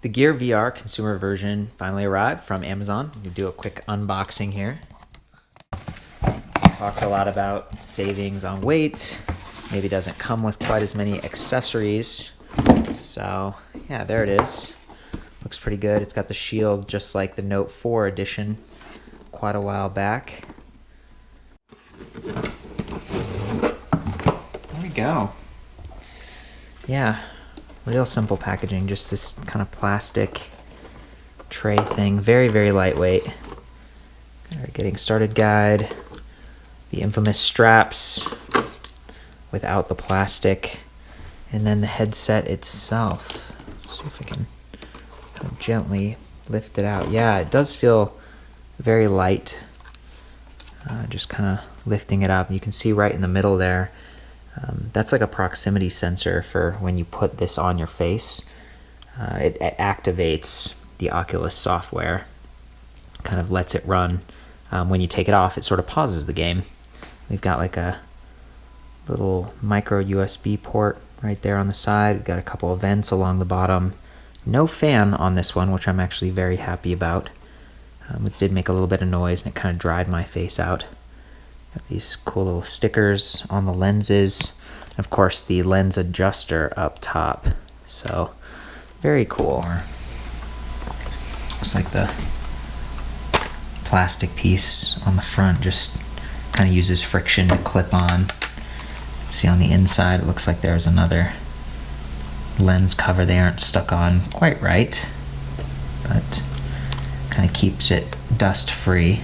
The Gear VR consumer version finally arrived from Amazon. We do a quick unboxing here. Talked a lot about savings on weight. Maybe doesn't come with quite as many accessories. So yeah, there it is. Looks pretty good. It's got the shield just like the Note 4 edition quite a while back. There we go. Yeah. Real simple packaging, just this kind of plastic tray thing. Very, very lightweight. Our getting started guide. The infamous straps without the plastic. And then the headset itself. Let's see if I can kind of gently lift it out. Yeah, it does feel very light. Just kind of lifting it up. You can see right in the middle there. That's like a proximity sensor for when you put this on your face. It activates the Oculus software, kind of lets it run. When you take it off, it sort of pauses the game. We've got like a little micro USB port right there on the side. We've got a couple of vents along the bottom. No fan on this one, which I'm actually very happy about. It did make a little bit of noise and it kind of dried my face out. Got these cool little stickers on the lenses. Of course, the lens adjuster up top. So, very cool. Looks like the plastic piece on the front just kind of uses friction to clip on. See on the inside, it looks like there's another lens cover. They aren't stuck on quite right, but kind of keeps it dust free.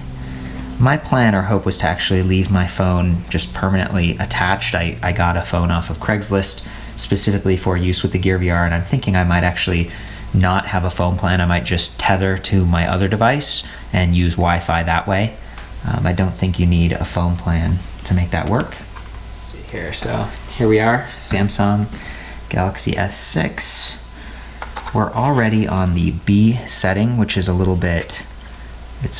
My plan or hope was to actually leave my phone just permanently attached. I got a phone off of Craigslist specifically for use with the Gear VR, and I'm thinking I might actually not have a phone plan. I might just tether to my other device and use Wi-Fi that way. I don't think you need a phone plan to make that work. Let's see here. So here we are, Samsung Galaxy S6. We're already on the B setting, which is it's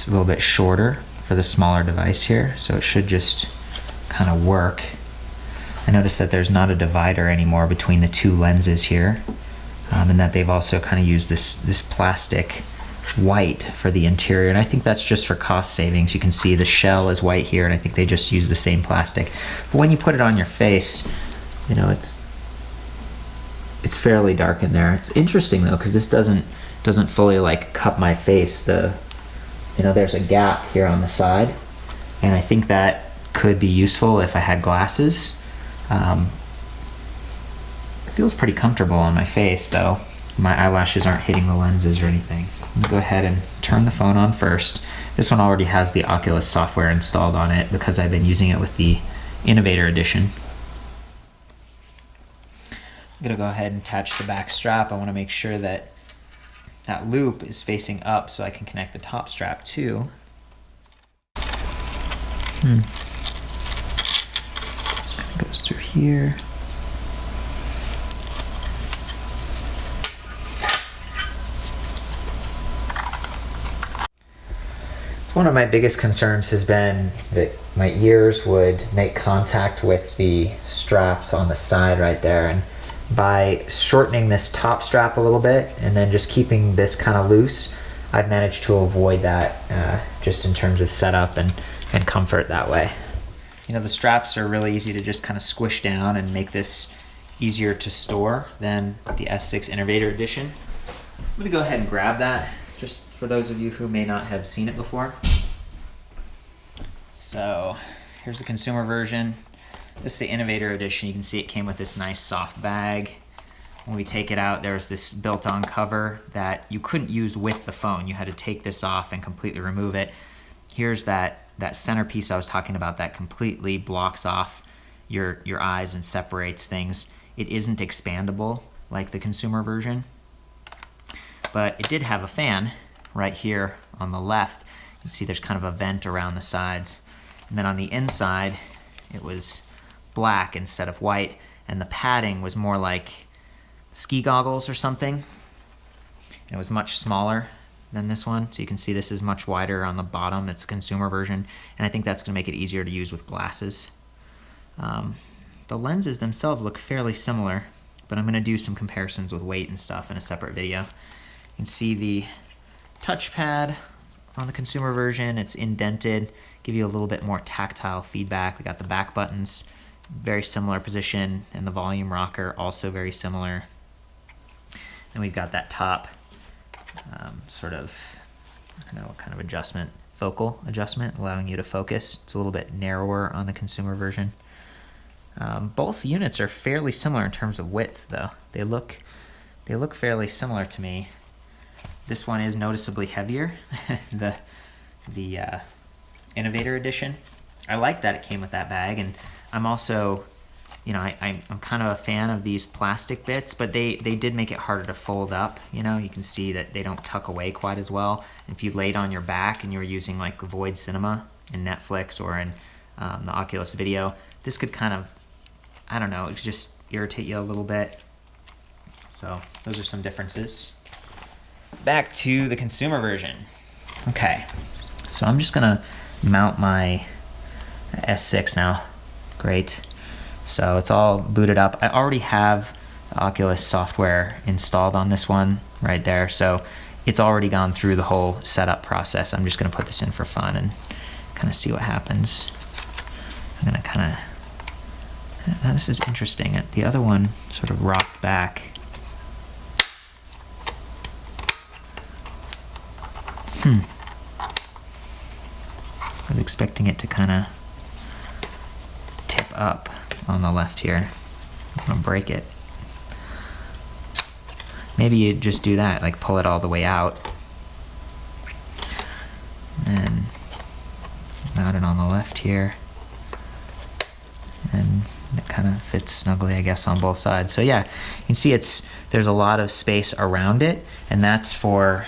a little bit shorter for the smaller device here, so it should just kind of work. I noticed that there's not a divider anymore between the two lenses here, and that they've also kind of used this plastic white for the interior, and I think that's just for cost savings. You can see the shell is white here, and I think they just use the same plastic. But when you put it on your face, you know, it's fairly dark in there. It's interesting though, because this doesn't fully like cup my face. There's a gap here on the side, and I think that could be useful if I had glasses. It feels pretty comfortable on my face though. My eyelashes aren't hitting the lenses or anything. So I'm gonna go ahead and turn the phone on first. This one already has the Oculus software installed on it because I've been using it with the Innovator Edition. I'm gonna go ahead and attach the back strap. I wanna make sure that loop is facing up so I can connect the top strap too. Goes through here. So one of my biggest concerns has been that my ears would make contact with the straps on the side right there, and by shortening this top strap a little bit and then just keeping this kind of loose, I've managed to avoid that just in terms of setup and comfort that way. You know, the straps are really easy to just kind of squish down and make this easier to store than the S6 Innovator Edition. I'm gonna go ahead and grab that just for those of you who may not have seen it before. So here's the consumer version. This is the Innovator Edition. You can see it came with this nice soft bag. When we take it out, there's this built-on cover that you couldn't use with the phone. You had to take this off and completely remove it. Here's that centerpiece I was talking about that completely blocks off your eyes and separates things. It isn't expandable like the consumer version, but it did have a fan right here on the left. You can see there's kind of a vent around the sides. And then on the inside, it was black instead of white, and the padding was more like ski goggles or something. And it was much smaller than this one, so you can see this is much wider on the bottom. It's a consumer version, and I think that's going to make it easier to use with glasses. The lenses themselves look fairly similar, but I'm going to do some comparisons with weight and stuff in a separate video. You can see the touchpad on the consumer version. It's indented, give you a little bit more tactile feedback. We got the back buttons, very similar position, and the volume rocker also very similar. And we've got that top sort of, I don't know what kind of adjustment, focal adjustment, allowing you to focus. It's a little bit narrower on the consumer version. Both units are fairly similar in terms of width, though. They look fairly similar to me. This one is noticeably heavier, the Innovator Edition. I like that it came with that bag, and I'm also, you know, I'm kind of a fan of these plastic bits, but they did make it harder to fold up. You know, you can see that they don't tuck away quite as well. If you laid on your back and you were using like Void Cinema in Netflix or in the Oculus Video, this could kind of, I don't know, it could just irritate you a little bit. So those are some differences. Back to the consumer version. Okay, so I'm just gonna mount my S6 now. Great. So it's all booted up. I already have the Oculus software installed on this one right there. So it's already gone through the whole setup process. I'm just gonna put this in for fun and kind of see what happens. I'm gonna kind of, now this is interesting. The other one sort of rocked back. I was expecting it to kind of tip up on the left here. I'm gonna break it. Maybe you just do that, like pull it all the way out and mount it on the left here. And it kind of fits snugly, I guess, on both sides. So yeah, you can see there's a lot of space around it, and that's for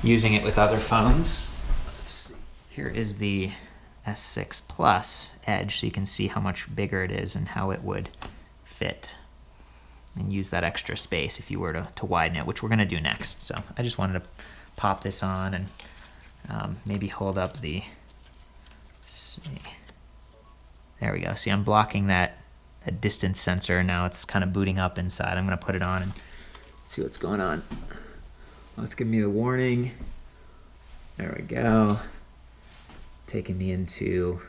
using it with other phones. Let's see. Here is the S6 Plus Edge, so you can see how much bigger it is and how it would fit and use that extra space if you were to widen it, which we're gonna do next. So I just wanted to pop this on and maybe hold up the, let's see. There we go. See, I'm blocking that distance sensor. Now it's kind of booting up inside. I'm gonna put it on and see what's going on. Well, it's giving me a warning. There we go. Taking me into,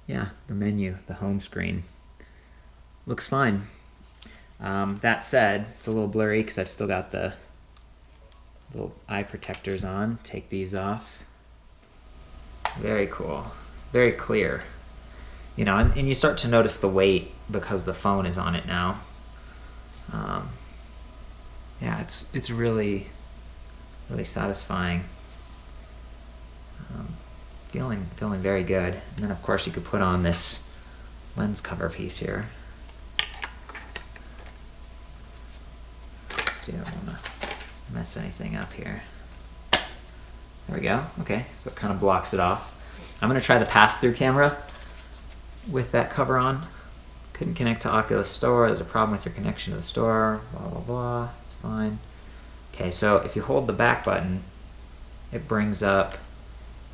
yeah, the menu, the home screen. Looks fine. That said, it's a little blurry because I've still got the little eye protectors on. Take these off. Very cool. Very clear. You know, and you start to notice the weight because the phone is on it now. Yeah, it's really satisfying. Feeling very good. And then of course you could put on this lens cover piece here. Let's see, I don't want to mess anything up here. There we go. Okay, so it kind of blocks it off. I'm gonna try the pass-through camera with that cover on. Couldn't connect to Oculus Store. There's a problem with your connection to the store. Blah blah blah. It's fine. Okay, so if you hold the back button, it brings up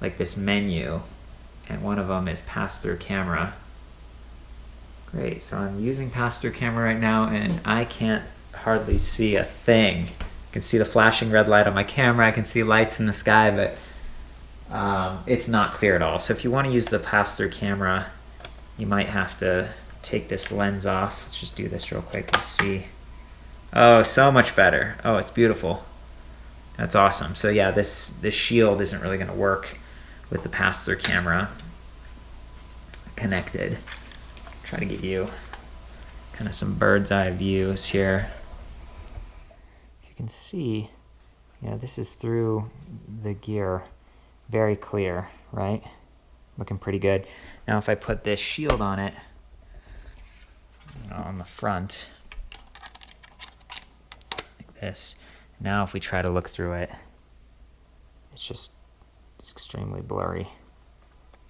like this menu, and one of them is pass-through camera. Great, so I'm using pass-through camera right now, and I can't hardly see a thing. I can see the flashing red light on my camera, I can see lights in the sky, but it's not clear at all. So if you want to use the pass-through camera, you might have to take this lens off. Let's just do this real quick and see. Oh, so much better. Oh, it's beautiful. That's awesome. So yeah, this shield isn't really going to work with the pass-through camera connected. Try to give you kind of some bird's eye views here. As you can see, yeah, this is through the gear. Very clear, right? Looking pretty good. Now if I put this shield on it, on the front, like this, now if we try to look through it, it's extremely blurry.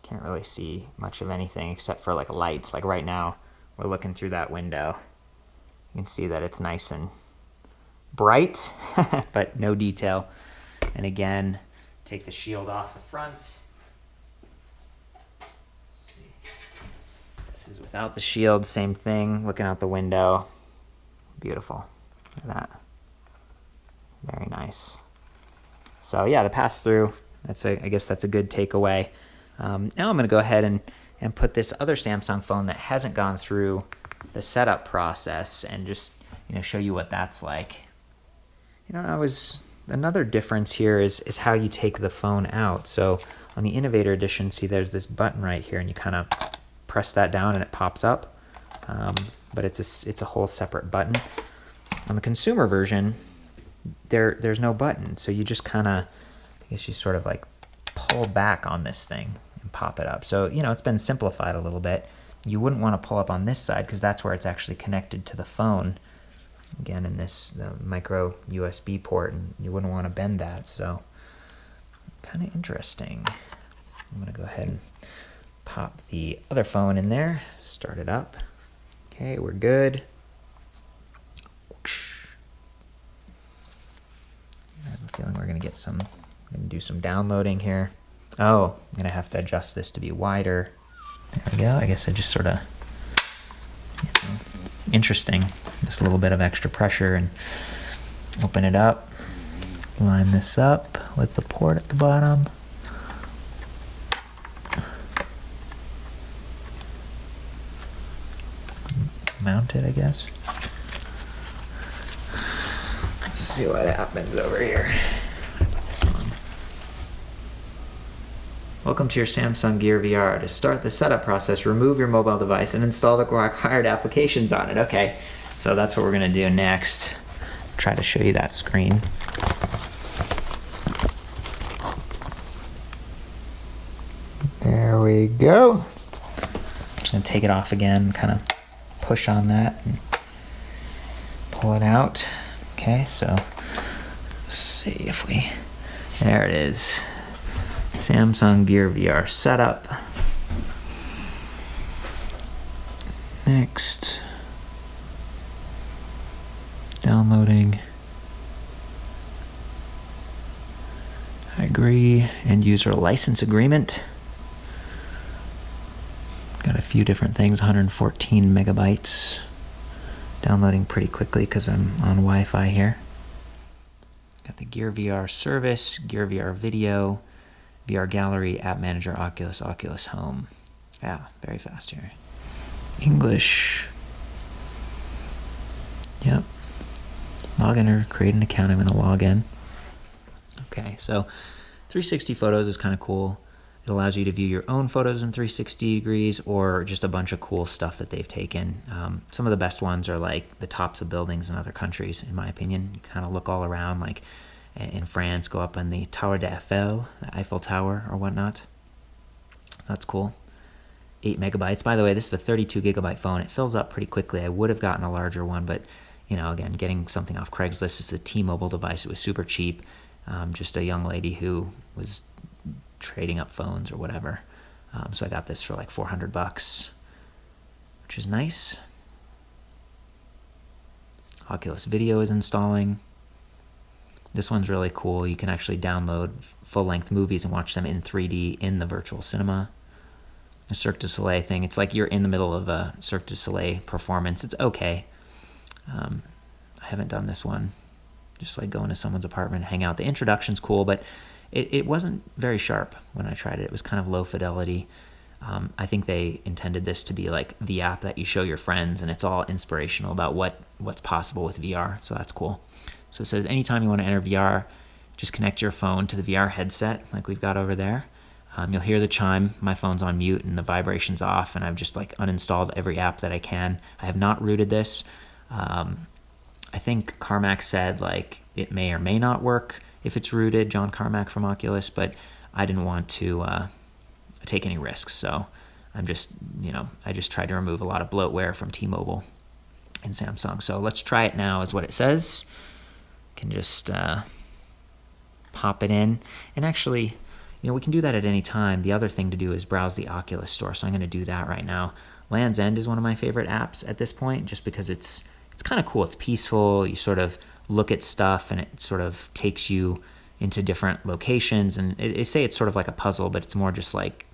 Can't really see much of anything except for like lights. Like right now, we're looking through that window. You can see that it's nice and bright, but no detail. And again, take the shield off the front. This is without the shield, same thing, looking out the window. Beautiful. Look at that. Very nice. So yeah, the pass-through, I guess that's a good takeaway. Now I'm going to go ahead and put this other Samsung phone that hasn't gone through the setup process and just, show you what that's like. Another difference here is how you take the phone out. So on the Innovator Edition, see there's this button right here, and you kind of press that down and it pops up. But it's a whole separate button. On the consumer version, there's no button, so you just kind of, I guess you sort of like pull back on this thing and pop it up. So it's been simplified a little bit. You wouldn't want to pull up on this side because that's where it's actually connected to the phone. Again, in the micro USB port, and you wouldn't want to bend that, so kind of interesting. I'm going to go ahead and pop the other phone in there, start it up. Okay, we're good. I have a feeling we're going to do some downloading here. Oh, I'm going to have to adjust this to be wider. There we go. I guess I just sort of, interesting. Just a little bit of extra pressure and open it up. Line this up with the port at the bottom. Mount it, I guess. Let's see what happens over here. Put this on. Welcome to your Samsung Gear VR. To start the setup process, remove your mobile device and install the required applications on it. Okay, so that's what we're gonna do next. Try to show you that screen. There we go. Just gonna take it off again, kind of push on that and pull it out. Okay, so let's see if there it is. Samsung Gear VR setup. Next. Downloading. I agree. End user license agreement. Got a few different things, 114 megabytes. Downloading pretty quickly because I'm on Wi-Fi here. Got the Gear VR service, Gear VR video, VR gallery, app manager, Oculus, Oculus Home. Yeah, very fast here. English. Yep. Log in or create an account. I'm going to log in. Okay, so 360 photos is kind of cool. It allows you to view your own photos in 360 degrees or just a bunch of cool stuff that they've taken. Some of the best ones are like the tops of buildings in other countries, in my opinion. You kind of look all around, like in France, go up on the Tower d'Eiffel, the Eiffel Tower or whatnot. So that's cool. 8 megabytes. By the way, this is a 32 gigabyte phone. It fills up pretty quickly. I would have gotten a larger one, but again, getting something off Craigslist. It's a T-Mobile device. It was super cheap. Just a young lady who was trading up phones or whatever. So I got this for like $400, which is nice. Oculus Video is installing. This one's really cool. You can actually download full-length movies and watch them in 3D in the virtual cinema. The Cirque du Soleil thing, it's like you're in the middle of a Cirque du Soleil performance. It's okay. I haven't done this one. Just like going to someone's apartment and hang out. The introduction's cool, but it wasn't very sharp when I tried it. It was kind of low fidelity. I think they intended this to be like the app that you show your friends, and it's all inspirational about what's possible with VR, so that's cool. So it says anytime you want to enter VR, just connect your phone to the VR headset like we've got over there. You'll hear the chime. My phone's on mute and the vibration's off, and I've just like uninstalled every app that I can. I have not rooted this. I think Carmack said like it may or may not work if it's rooted, John Carmack from Oculus, but I didn't want to take any risks. So I'm just, I just tried to remove a lot of bloatware from T-Mobile and Samsung. So let's try it now is what it says. Can just pop it in. And actually, we can do that at any time. The other thing to do is browse the Oculus store. So I'm going to do that right now. Land's End is one of my favorite apps at this point, just because it's kind of cool. It's peaceful. You sort of look at stuff and it sort of takes you into different locations. And they say it's sort of like a puzzle, but it's more just like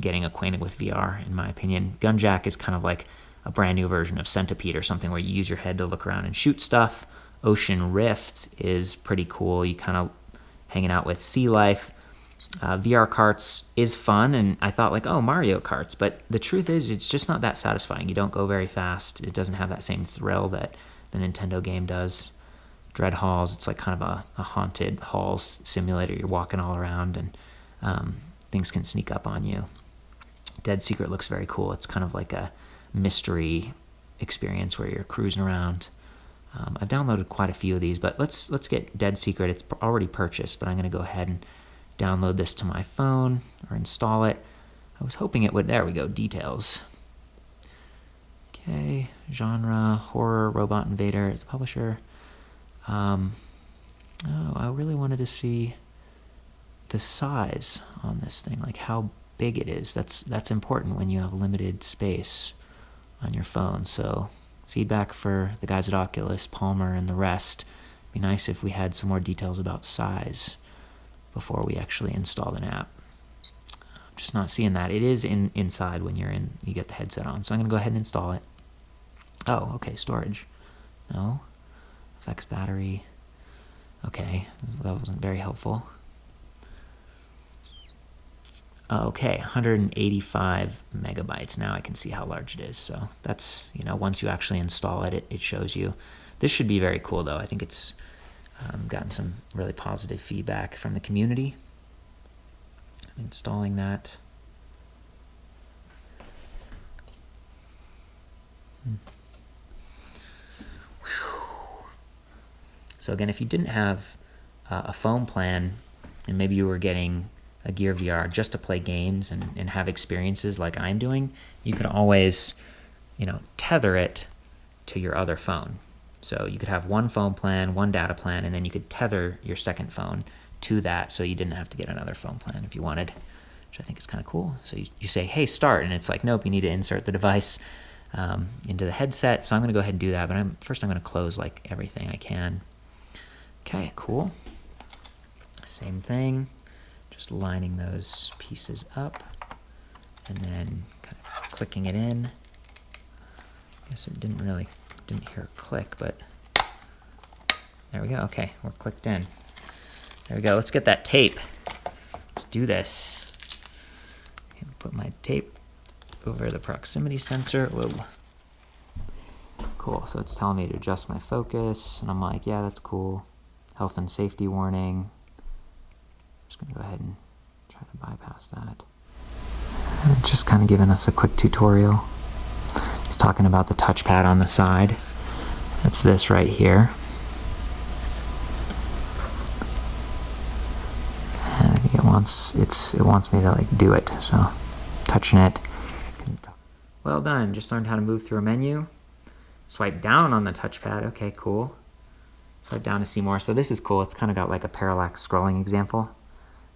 getting acquainted with VR, in my opinion. Gunjack is kind of like a brand new version of Centipede or something where you use your head to look around and shoot stuff. Ocean Rift is pretty cool. You kind of hanging out with sea life. VR Karts is fun, and I thought like, oh, Mario Karts, but the truth is it's just not that satisfying. You don't go very fast. It doesn't have that same thrill that the Nintendo game does. Dread Halls, it's like kind of a haunted halls simulator. You're walking all around, and things can sneak up on you. Dead Secret looks very cool. It's kind of like a mystery experience where you're cruising around. I've downloaded quite a few of these, but let's get Dead Secret. It's already purchased, but I'm going to go ahead and download this to my phone or install it. I was hoping it would. There we go. Details. Okay. Genre, horror, robot invader. It's publisher. Oh, I really wanted to see the size on this thing, like how big it is. That's important when you have limited space on your phone. So feedback for the guys at Oculus, Palmer, and the rest. It'd be nice if we had some more details about size before we actually install an app. I'm just not seeing that. It is inside when you get the headset on. So I'm gonna go ahead and install it. Oh, okay, storage. No. Effects battery. Okay, that wasn't very helpful. Okay, 185 megabytes. Now I can see how large it is. So that's, once you actually install it, it shows you. This should be very cool though. I think it's gotten some really positive feedback from the community. I'm installing that. So again, if you didn't have a phone plan, and maybe you were getting a Gear VR just to play games and have experiences like I'm doing, you could always, tether it to your other phone. So you could have one phone plan, one data plan, and then you could tether your second phone to that so you didn't have to get another phone plan if you wanted, which I think is kind of cool. So you say, hey, start, and it's like, nope, you need to insert the device into the headset. So I'm going to go ahead and do that, but first I'm going to close like everything I can. Okay, cool. Same thing, just lining those pieces up and then kind of clicking it in. I guess it didn't hear a click, but there we go. Okay, we're clicked in. There we go. Let's get that tape. Let's do this. Put my tape over the proximity sensor. Whoa. Cool. So it's telling me to adjust my focus, and I'm like, yeah, that's cool. Health and safety warning. Just gonna go ahead and try to bypass that. And it's just kind of giving us a quick tutorial. It's talking about the touchpad on the side. That's this right here. And I think it wants me to like do it. So touching it. Well done. Just learned how to move through a menu. Swipe down on the touchpad. Okay, cool. Swipe down to see more. So this is cool. It's kind of got like a parallax scrolling example.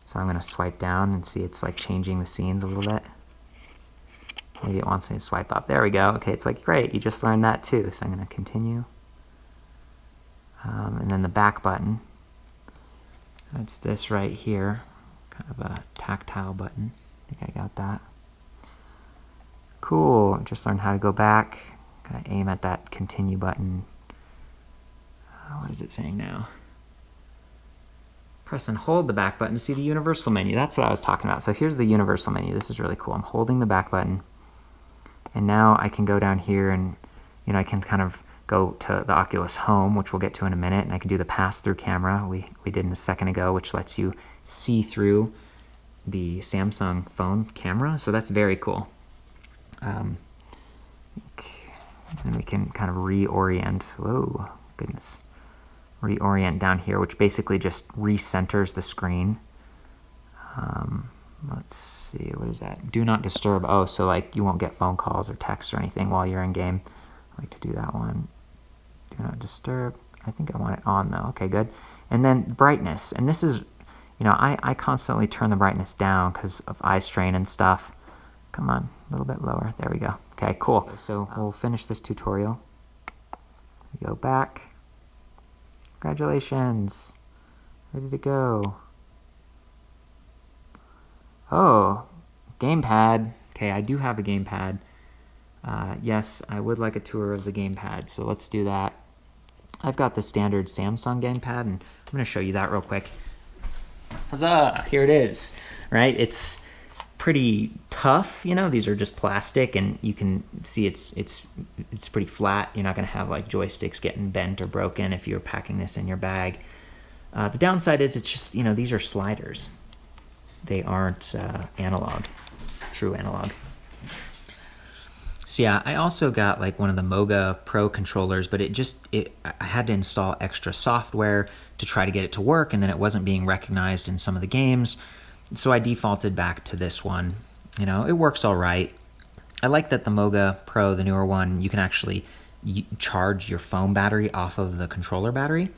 So I'm going to swipe down and see it's like changing the scenes a little bit. Maybe it wants me to swipe up. There we go. Okay, it's like, great, you just learned that too. So I'm going to continue. And then the back button. That's this right here. Kind of a tactile button. I think I got that. Cool. Just learned how to go back. Kind of aim at that continue button. What is it saying now? Press and hold the back button to see the universal menu. That's what I was talking about. So here's the universal menu. This is really cool. I'm holding the back button. And now I can go down here and, I can kind of go to the Oculus Home, which we'll get to in a minute. And I can do the pass-through camera we did a second ago, which lets you see through the Samsung phone camera. So that's very cool. And we can kind of reorient. Whoa, goodness. Reorient down here, which basically just recenters the screen. Let's see, what is that? Do not disturb. Oh, so like you won't get phone calls or texts or anything while you're in game. I like to do that one. Do not disturb. I think I want it on though. Okay, good. And then brightness. And this is, I constantly turn the brightness down because of eye strain and stuff. Come on, a little bit lower. There we go. Okay, cool. So we'll finish this tutorial. We go back. Congratulations. Ready to go. Oh, Gamepad. Okay, I do have a Gamepad. Yes, I would like a tour of the Gamepad, so let's do that. I've got the standard Samsung Gamepad, and I'm gonna show you that real quick. Huzzah, here it is, right? It's pretty tough, you know, these are just plastic, and you can see it's pretty flat. You're not gonna have like joysticks getting bent or broken if you're packing this in your bag. The downside is it's just, you know, these are sliders. They aren't analog, true analog. So yeah, I also got like one of the Moga Pro controllers, but I had to install extra software to try to get it to work, and then it wasn't being recognized in some of the games. So I defaulted back to this one. You know, it works all right. I like that the Moga Pro, the newer one, you can actually charge your phone battery off of the controller battery.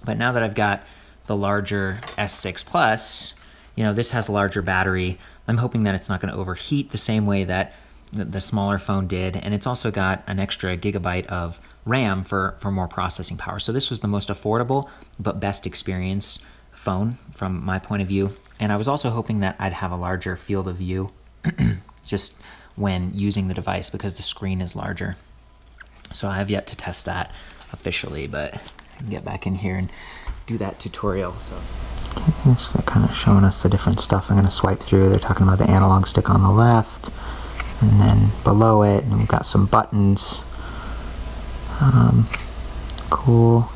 But now that I've got the larger S6 Plus, you know, this has a larger battery. I'm hoping that it's not going to overheat the same way that the smaller phone did, and it's also got an extra gigabyte of RAM for more processing power. So this was the most affordable but best experience phone from my point of view. And I was also hoping that I'd have a larger field of view just when using the device because the screen is larger. So I have yet to test that officially, but I can get back in here and do that tutorial. So they're kind of showing us the different stuff. I'm going to swipe through. They're talking about the analog stick on the left, and then below it, and we've got some buttons. Cool.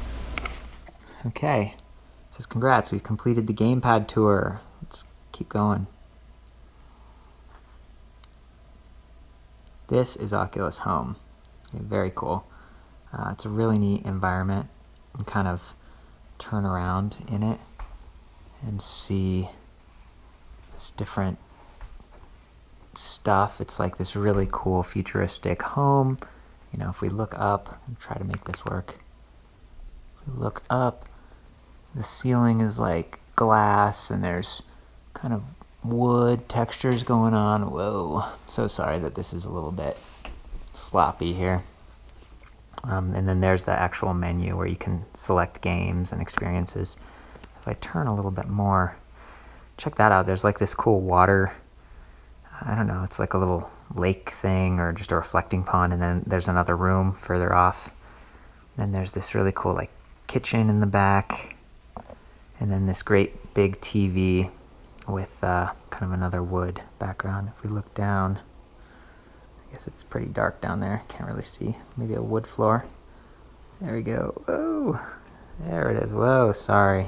Okay, says congrats, we've completed the Gamepad tour. Let's keep going. This is Oculus Home. Okay, very cool. It's a really neat environment. And kind of turn around in it and see this different stuff. It's like this really cool futuristic home. You know, if we look up and try to make this work, if we look up, the ceiling is like glass and there's kind of wood textures going on. Whoa, so sorry that this is a little bit sloppy here. And then there's the actual menu where you can select games and experiences. If I turn a little bit more, check that out. There's like this cool water, I don't know, it's like a little lake thing or just a reflecting pond, and then there's another room further off. Then there's this really cool like kitchen in the back, and then this great big TV with kind of another wood background. If we look down, I guess it's pretty dark down there, can't really see. Maybe a wood floor. There we go. Whoa, there it is. Whoa, sorry.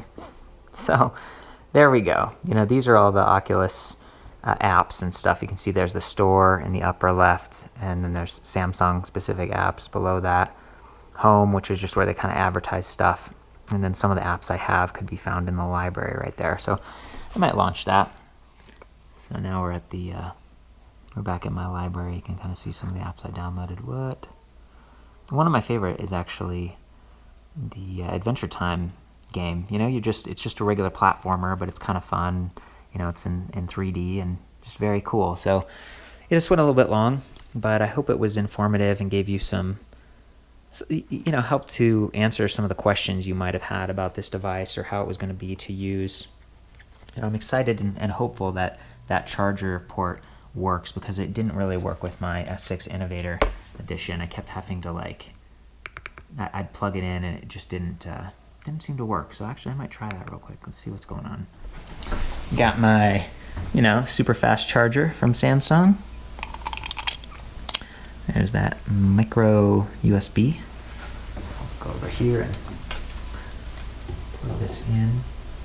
So there we go. You know, these are all the Oculus apps and stuff. You can see there's the store in the upper left, and then there's Samsung specific apps below that. Home, which is just where they kind of advertise stuff, and then some of the apps I have could be found in the library right there. So I might launch that. So now we're at the we're back at my library. You can kind of see some of the apps I downloaded. What? One of my favorite is actually the Adventure Time game. You know, it's just a regular platformer, but it's kind of fun. You know, it's in 3D and just very cool. So it just went a little bit long, but I hope it was informative and gave you some, you know, help to answer some of the questions you might have had about this device or how it was going to be to use. And I'm excited and hopeful that that charger port works, because it didn't really work with my S6 Innovator Edition. I kept having to I'd plug it in and it just didn't seem to work. So actually I might try that real quick. Let's see what's going on. Got my, you know, super fast charger from Samsung. There's that micro USB. So I'll go over here and plug this in.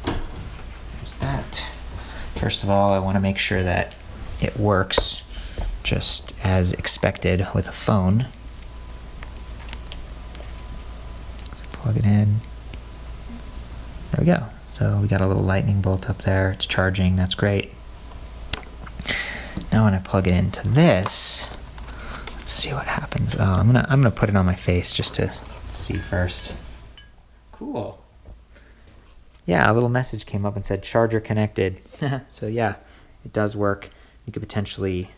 There's that. First of all, I want to make sure that it works just as expected with a phone. So plug it in. There we go. So we got a little lightning bolt up there. It's charging. That's great. Now when I plug it into this, let's see what happens. Oh, I'm gonna put it on my face just to see first. Cool. Yeah, a little message came up and said charger connected. So yeah, it does work. You could potentially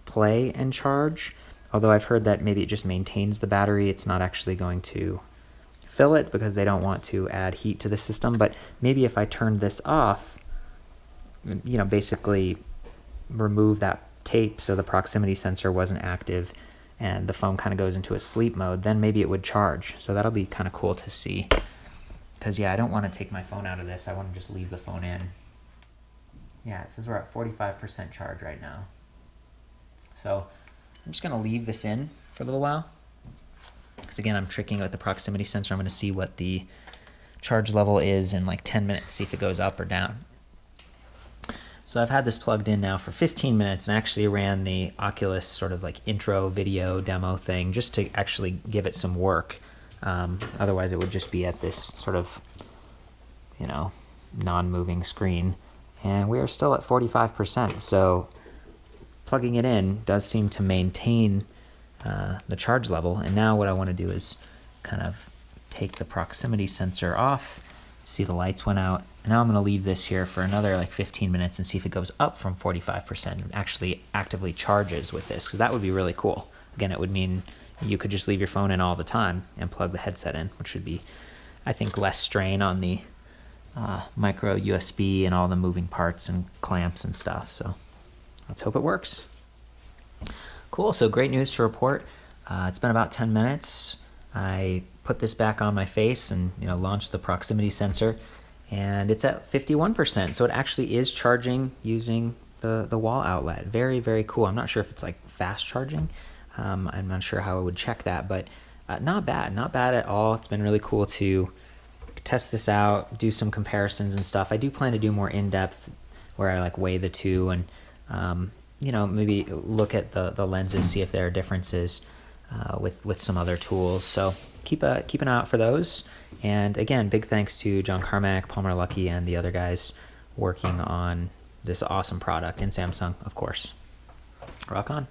play and charge, although I've heard that maybe it just maintains the battery. It's not actually going to fill it because they don't want to add heat to the system. But maybe if I turned this off, you know, basically remove that tape so the proximity sensor wasn't active, and the phone kind of goes into a sleep mode, then maybe it would charge. So that'll be kind of cool to see. Because yeah, I don't want to take my phone out of this. I want to just leave the phone in. Yeah, it says we're at 45% charge right now. So I'm just going to leave this in for a little while. Because again, I'm tricking with the proximity sensor. I'm going to see what the charge level is in like 10 minutes, see if it goes up or down. So I've had this plugged in now for 15 minutes and actually ran the Oculus sort of like intro video demo thing just to actually give it some work. Otherwise it would just be at this sort of, you know, non-moving screen. And we are still at 45%. So plugging it in does seem to maintain the charge level. And now what I want to do is kind of take the proximity sensor off. See, the lights went out. And now I'm going to leave this here for another like 15 minutes and see if it goes up from 45% and actually actively charges with this, because that would be really cool. Again, it would mean you could just leave your phone in all the time and plug the headset in, which would be, I think, less strain on the micro USB and all the moving parts and clamps and stuff. So let's hope it works. Cool, so great news to report. It's been about 10 minutes. I put this back on my face and launched the proximity sensor, and it's at 51%. So it actually is charging using the wall outlet. Very, very cool. I'm not sure if it's like fast charging. I'm not sure how I would check that, but not bad at all. It's been really cool to test this out, do some comparisons and stuff. I do plan to do more in-depth where I like weigh the two and maybe look at the lenses, see if there are differences with some other tools. So keep an eye out for those. And again, big thanks to John Carmack, Palmer Luckey, and the other guys working on this awesome product, and Samsung, of course. Rock on.